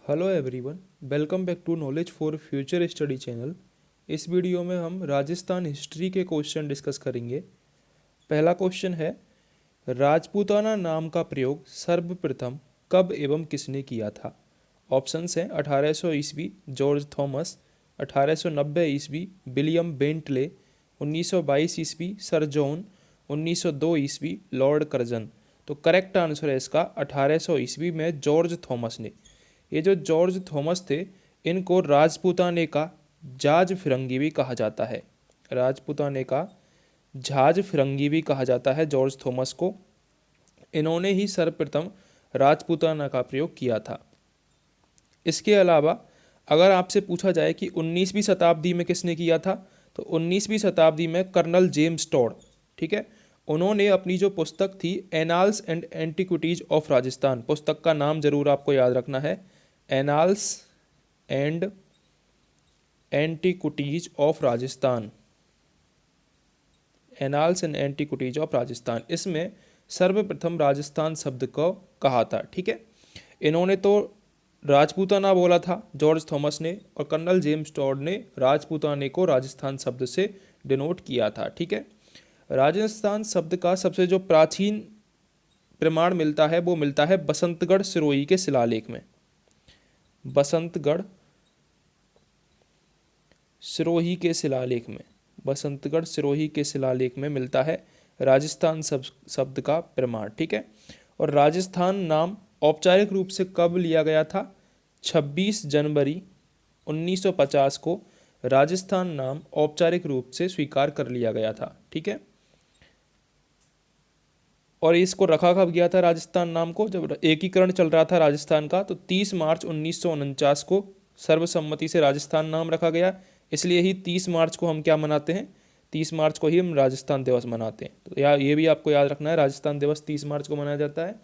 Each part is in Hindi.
Hello everyone, welcome back to knowledge for future study channel. इस वीडियो में हम राजस्थान हिस्ट्री के क्वेश्चन डिस्कस करेंगे। पहला क्वेश्चन है, राजपूताना नाम का प्रयोग सर्वप्रथम कब एवं किसने किया था? ऑप्शंस हैं 1800 ईस्वी जॉर्ज थॉमस, 1890 ईस्वी विलियम बेंटले, 1922 ईस्वी सर जॉन, 1902 ईस्वी लॉर्ड कर्जन। तो करेक्ट आंसर है इसका 1800 ईस्वी में जॉर्ज थॉमस ने। ये जो जॉर्ज थॉमस थे, इनको राजपूताने का जाज फिरंगी भी कहा जाता है। राजपूताने का झाज फिरंगी भी कहा जाता है जॉर्ज थॉमस को। इन्होंने ही सर्वप्रथम राजपूताना का प्रयोग किया था। इसके अलावा अगर आपसे पूछा जाए कि 19वीं शताब्दी में किसने किया था, तो 19वीं शताब्दी में कर्नल जेम्स टॉड, ठीक है, उन्होंने अपनी जो पुस्तक थी annals and antiquities of Rajasthan, पुस्तक का नाम जरूर आपको याद रखना है, annals and antiquities of Rajasthan, annals and antiquities of Rajasthan, इसमें सर्वप्रथम राजस्थान शब्द को कहा था। ठीक है, इन्होंने तो राजपूताना बोला था जॉर्ज थॉमस ने, और कर्नल जेम्स टॉड ने राजपूताने को राजस्थान शब्द से डिनोट किया था। ठीक है, राजस्थान शब्द का सबसे जो प्राचीन प्रमाण मिलता है वो मिलता है बसंतगढ़ सिरोही के शिलालेख में। बसंतगढ़ सिरोही के शिलालेख में, बसंतगढ़ सिरोही के शिलालेख में मिलता है राजस्थान शब्द का प्रमाण। ठीक है, और राजस्थान नाम औपचारिक रूप से कब लिया गया था? 26 जनवरी 1950 को राजस्थान नाम औपचारिक रूप से स्वीकार कर लिया गया था। ठीक है, और इसको रखा कब गया था राजस्थान नाम को? जब एकीकरण चल रहा था राजस्थान का, तो 30 मार्च 1949 को सर्वसम्मति से राजस्थान नाम रखा गया। इसलिए ही 30 मार्च को हम क्या मनाते हैं? 30 मार्च को ही हम राजस्थान दिवस मनाते हैं। तो ये भी आपको याद रखना है, राजस्थान दिवस 30 मार्च को मनाया जाता है।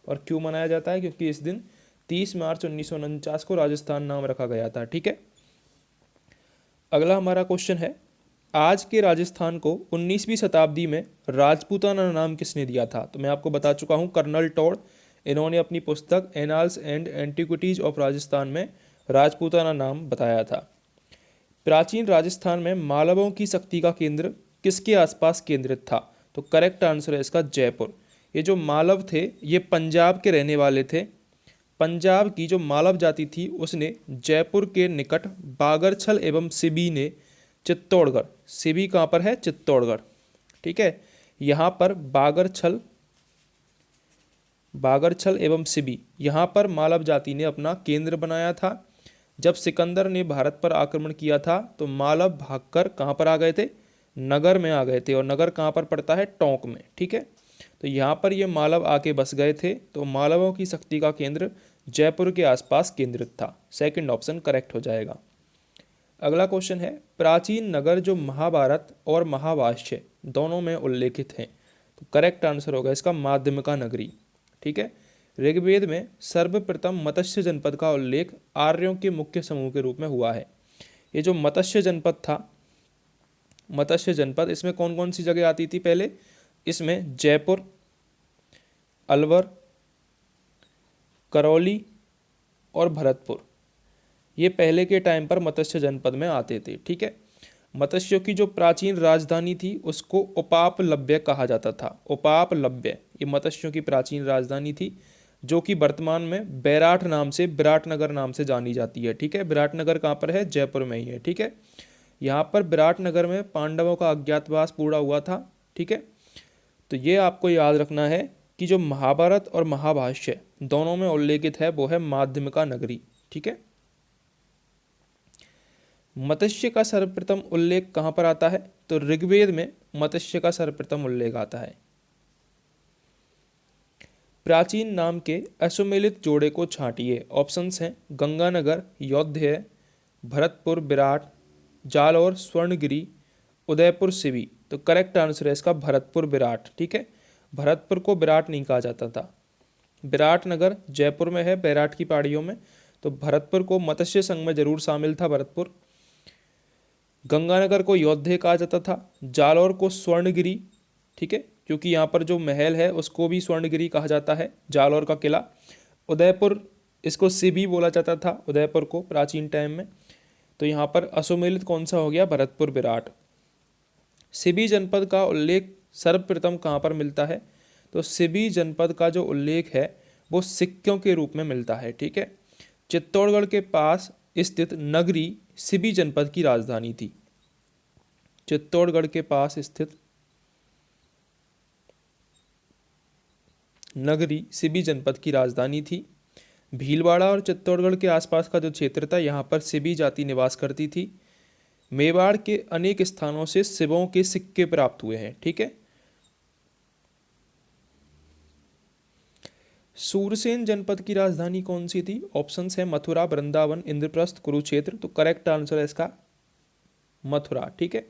और क्यों मनाया जाता है? क्योंकि इस दिन 30 मार्च 1949 को राजस्थान नाम रखा गया था। ठीक है, अगला हमारा क्वेश्चन है, आज के राजस्थान को 19वीं शताब्दी में राजपूताना नाम किसने दिया था? तो मैं आपको बता चुका हूँ, कर्नल टॉड। इन्होंने अपनी पुस्तक annals and antiquities of Rajasthan में राजपूताना नाम बताया था। प्राचीन राजस्थान में मालवों की शक्ति का केंद्र किसके आसपास केंद्रित था? तो करेक्ट आंसर है इसका जयपुर। ये जो मालव थे, ये पंजाब के रहने वाले थे। पंजाब की जो मालव जाति थी, उसने जयपुर के निकट बागरछल एवं सिबी ने चित्तौड़गढ़, सिबी कहाँ पर है? चित्तौड़गढ़। ठीक है, यहाँ पर बागरछल, बागरछल एवं सिबी, यहाँ पर मालव जाति ने अपना केंद्र बनाया था। जब सिकंदर ने भारत पर आक्रमण किया था, तो मालव भागकर कहाँ पर आ गए थे? नगर में आ गए थे। और नगर कहाँ पर पड़ता है? टोंक में। ठीक है, तो यहाँ पर ये मालव आके बस गए थे। तो मालवों की शक्ति का केंद्र जयपुर के आसपास केंद्रित था। सेकंड ऑप्शन करेक्ट हो जाएगा। अगला क्वेश्चन है, प्राचीन नगर जो महाभारत और महाभाष्य दोनों में उल्लेखित हैं, तो करेक्ट आंसर होगा इसका माध्यमिका नगरी। ठीक है, ऋग्वेद में सर्वप्रथम मत्स्य जनपद का उल्लेख आर्यों के मुख्य समूह के रूप में हुआ है। ये जो मत्स्य जनपद था, मत्स्य जनपद, इसमें कौन कौन सी जगह आती थी पहले? इसमें जयपुर, अलवर, करौली और भरतपुर, ये पहले के टाइम पर मत्स्य जनपद में आते थे। ठीक है, मत्स्यों की जो प्राचीन राजधानी थी उसको उपापलव्य कहा जाता था। उपापलव्य ये मत्स्यों की प्राचीन राजधानी थी, जो कि वर्तमान में बैराठ नाम से, विराटनगर नाम से जानी जाती है। ठीक है, विराटनगर कहाँ पर है? जयपुर में ही है। ठीक है, यहाँ पर विराटनगर में पांडवों का अज्ञातवास पूरा हुआ था। ठीक है, तो ये आपको याद रखना है कि जो महाभारत और महाभाष्य दोनों में उल्लेखित है वो है माध्यमिका नगरी। ठीक है, मत्स्य का सर्वप्रथम उल्लेख कहाँ पर आता है? तो ऋग्वेद में मत्स्य का सर्वप्रथम उल्लेख आता है। प्राचीन नाम के असुमेलित जोड़े को छांटिए। ऑप्शंस हैं गंगानगर, यौध्य, भरतपुर विराट, जालौर स्वर्णगिरी, उदयपुर सिबी। तो करेक्ट आंसर है इसका भरतपुर विराट। ठीक है, भरतपुर को विराट नहीं कहा जाता था। विराटनगर जयपुर में है, बैराठ की पहाड़ियों में। तो भरतपुर को मत्स्य संघ में जरूर शामिल था भरतपुर। गंगानगर को यौध्य कहा जाता था, जालौर को स्वर्णगिरी, ठीक है, क्योंकि यहाँ पर जो महल है उसको भी स्वर्णगिरी कहा जाता है, जालौर का किला। उदयपुर इसको सिबी बोला जाता था उदयपुर को प्राचीन टाइम में। तो यहाँ पर असुमेलित कौन सा हो गया, भरतपुर विराट। सिबी जनपद का उल्लेख सर्वप्रथम कहाँ पर मिलता है, तो सिबी जनपद का जो उल्लेख है वो सिक्कों के रूप में मिलता है। ठीक है, चित्तौड़गढ़ के पास स्थित नगरी सिबी जनपद की राजधानी थी। चित्तौड़गढ़ के पास स्थित नगरी सिबी जनपद की राजधानी थी। भीलवाड़ा और चित्तौड़गढ़ के आसपास का जो क्षेत्र था यहाँ पर सिबी जाति निवास करती थी। मेवाड़ के अनेक स्थानों से सिबों के सिक्के प्राप्त हुए हैं। ठीक है, सूरसेन जनपद की राजधानी कौन सी थी, ऑप्शंस है मथुरा, वृंदावन, इंद्रप्रस्थ, कुरुक्षेत्र। तो करेक्ट आंसर है इसका मथुरा। ठीक है,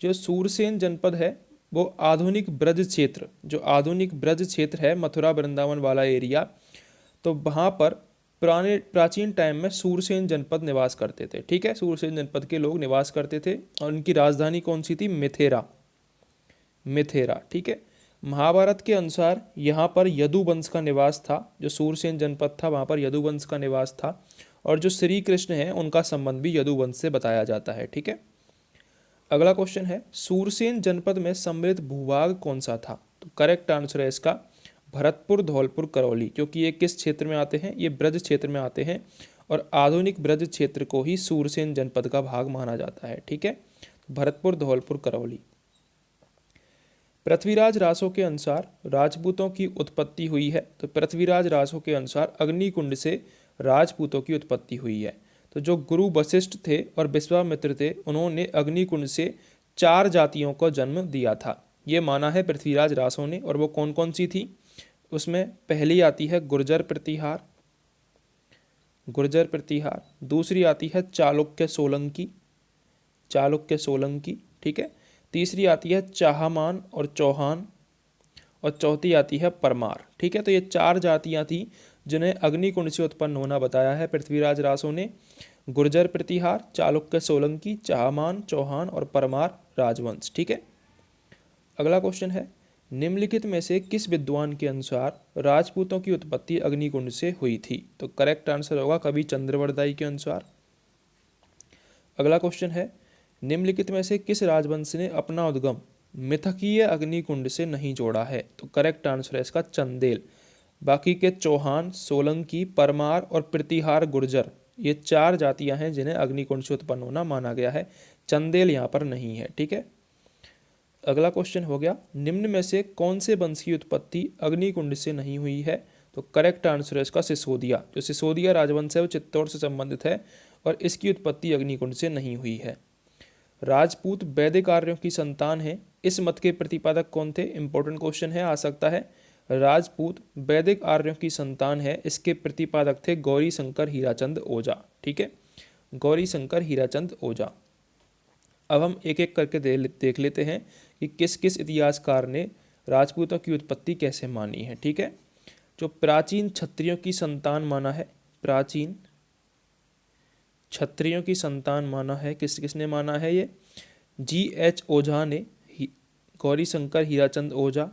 जो सूरसेन जनपद है वो आधुनिक ब्रज क्षेत्र, जो आधुनिक ब्रज क्षेत्र है मथुरा वृंदावन वाला एरिया, तो वहाँ पर प्राचीन टाइम में सूरसेन जनपद निवास करते थे। ठीक है, सूरसेन जनपद के लोग निवास करते थे और उनकी राजधानी कौन सी थी, मिथिरा। मिथिरा। ठीक है, महाभारत के अनुसार यहाँ पर यदु वंश का निवास था। जो सूरसेन जनपद था वहाँ पर यदु वंश का निवास था और जो श्री कृष्ण है उनका संबंध भी यदु वंश से बताया जाता है। ठीक है, अगला क्वेश्चन है सूरसेन जनपद में सम्मिलित भूभाग कौन सा था, तो करेक्ट आंसर है इसका भरतपुर, धौलपुर, करौली। क्योंकि ये किस क्षेत्र में आते हैं, ये ब्रज क्षेत्र में आते हैं और आधुनिक ब्रज क्षेत्र को ही सूरसेन जनपद का भाग माना जाता है। ठीक है, भरतपुर, धौलपुर, करौली। पृथ्वीराज रासो के अनुसार राजपूतों की उत्पत्ति हुई है, तो पृथ्वीराज रासो के अनुसार अग्निकुंड से राजपूतों की उत्पत्ति हुई है। तो जो गुरु वशिष्ठ थे और विश्वामित्र थे उन्होंने अग्निकुंड से 4 जातियों को जन्म दिया था, ये माना है पृथ्वीराज रासो ने। और वो कौन कौन सी थी, उसमें पहली आती है गुर्जर प्रतिहार, गुर्जर प्रतिहार। दूसरी आती है चालुक्य सोलंकी, चालुक्य सोलंकी। ठीक है, तीसरी आती है चाहमान और चौहान और चौथी आती है परमार। ठीक है, तो ये 4 जातियां थी जिन्हें अग्निकुंड से उत्पन्न होना बताया है पृथ्वीराज रासो ने। गुर्जर प्रतिहार, चालुक्य सोलंकी, चाहमान, चौहान और परमार राजवंश। ठीक है, अगला क्वेश्चन है निम्नलिखित में से किस विद्वान के अनुसार राजपूतों की उत्पत्ति अग्निकुंड से हुई थी, तो करेक्ट आंसर होगा कवि चंद्रवरदाई के अनुसार। अगला क्वेश्चन है निम्नलिखित में से किस राजवंश ने अपना उद्गम मिथकीय अग्निकुंड से नहीं जोड़ा है, तो करेक्ट आंसर है इसका चंदेल। बाकी के चौहान, सोलंकी, परमार और प्रतिहार, गुर्जर, ये 4 जातियां हैं जिन्हें अग्निकुंड से उत्पन्न होना माना गया है। चंदेल यहाँ पर नहीं है। ठीक है, अगला क्वेश्चन हो गया निम्न में से कौन से वंश की उत्पत्ति अग्निकुंड से नहीं हुई है, तो करेक्ट आंसर है इसका सिसोदिया। जो सिसोदिया राजवंश है वो चित्तौड़ से संबंधित है और इसकी उत्पत्ति अग्निकुंड से नहीं हुई है। राजपूत वैदिक आर्यों की संतान है, इस मत के प्रतिपादक कौन थे, इंपॉर्टेंट क्वेश्चन है, आ सकता है। राजपूत वैदिक आर्यों की संतान है, इसके प्रतिपादक थे गौरी शंकर हीराचंद ओझा। ठीक है, गौरी शंकर हीराचंद ओझा। अब हम एक एक करके देख लेते हैं कि किस किस इतिहासकार ने राजपूतों की उत्पत्ति कैसे मानी है। ठीक है, जो प्राचीन क्षत्रियों की संतान माना है, प्राचीन क्षत्रियों की संतान माना है, किस किसने माना है, ये G.H. ओझा ने, गौरी शंकर हीराचंद ओझा,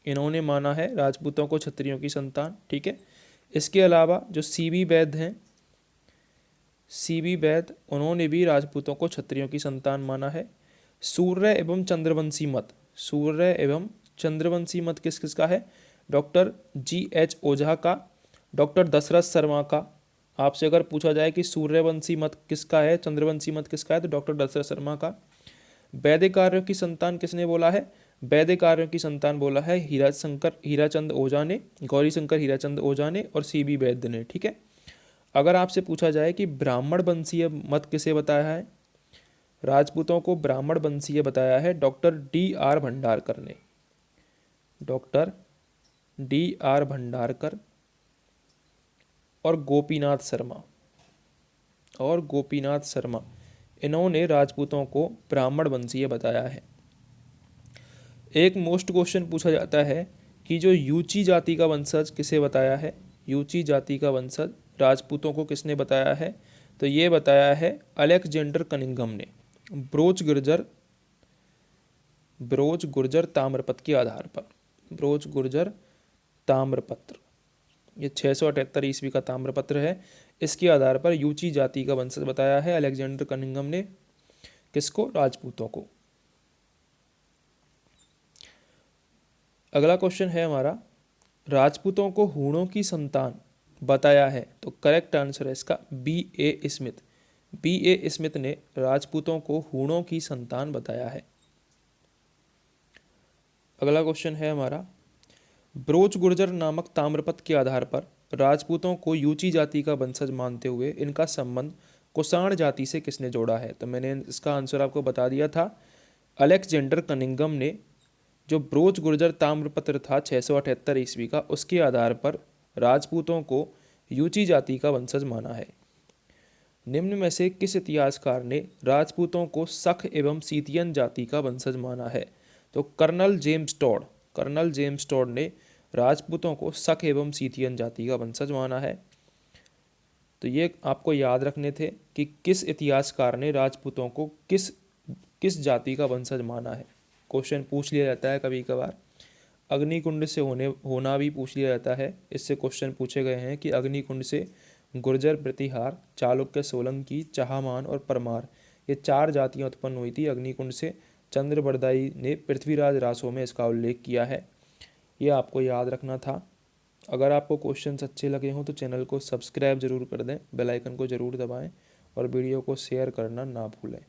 इन्होंने माना है राजपूतों को क्षत्रियों की संतान। ठीक है, इसके अलावा जो C.B. वैद्य हैं, C.B. वैद्य, उन्होंने भी राजपूतों को क्षत्रियों की संतान माना है। सूर्य एवं चंद्रवंशी मत, सूर्य एवं चंद्रवंशी मत किस किसका है, डॉक्टर G.H. ओझा का, डॉक्टर दशरथ शर्मा का। आपसे अगर पूछा जाए कि सूर्यवंशी मत किसका है, चंद्रवंशी मत किसका है, तो डॉक्टर दशरथ शर्मा का। वैदिक आर्यों की संतान किसने बोला है, वैदिक आर्यों की संतान बोला है हीराचंद ओझा ने, गौरी शंकर हीराचंद ओझा ने और C.B. वैद्य ने। ठीक है, अगर आपसे पूछा जाए कि ब्राह्मण वंशीय मत किसे बताया है, राजपूतों को ब्राह्मण वंशीय बताया है डॉक्टर D.R. भंडारकर ने, डॉक्टर D.R. भंडारकर और गोपीनाथ शर्मा, और गोपीनाथ शर्मा, इन्होंने राजपूतों को ब्राह्मण वंशीय बताया है। एक मोस्ट क्वेश्चन पूछा जाता है कि जो यूची जाति का वंशज किसे बताया है, यूची जाति का वंशज राजपूतों को किसने बताया है, तो ये बताया है अलेक्जेंडर कनिंघम ने, ब्रोच गुर्जर ताम्रपत्र के आधार पर, ब्रोच गुर्जर ताम्रपत्र, ये 678 ईस्वी का ताम्रपत्र है। इसके आधार पर यूची जाति का वंशज बताया है अलेक्जेंडर कनिंघम ने। किसको? राजपूतों को। अगला क्वेश्चन है हमारा, राजपूतों को हूणों की संतान बताया है। तो करेक्ट आंसर है इसका B.A. स्मिथ। B.A. स्मिथ ने राजपूतों को हूणों की संतान बताया है। अगला क्वेश्चन है हमारा, ब्रोच गुर्जर नामक ताम्रपत्र के आधार पर राजपूतों को यूची जाति का वंशज मानते हुए इनका संबंध कुषाण जाति से किसने जोड़ा है? तो मैंने इसका आंसर आपको बता दिया था, अलेक्जेंडर कनिंघम ने। जो ब्रोच गुर्जर ताम्रपत्र था 678 ईस्वी का, उसके आधार पर राजपूतों को यूची जाति का वंशज माना है। निम्न में से किस इतिहासकार ने राजपूतों को सख एवं सीतियन जाति का वंशज माना है? तो कर्नल जेम्स टॉड ने राजपूतों को सख एवं सीतियन जाति का वंशज माना है। तो ये आपको याद रखने थे कि किस इतिहासकार ने राजपूतों को किस जाति का वंशज माना है। क्वेश्चन पूछ लिया जाता है कभी कभार। अग्निकुंड से होना भी पूछ लिया जाता है। इससे क्वेश्चन पूछे गए हैं कि अग्निकुंड से गुर्जर, प्रतिहार, चालुक्य, सोलंकी, चाहमान और परमार, ये 4 जातियां उत्पन्न हुई थी अग्निकुंड से। चंद्रबरदाई ने पृथ्वीराज रासो में इसका उल्लेख किया है। ये आपको याद रखना था। अगर आपको क्वेश्चंस अच्छे लगे हों तो चैनल को सब्सक्राइब जरूर कर दें, बेल आइकन को जरूर दबाएं और वीडियो को शेयर करना ना भूलें।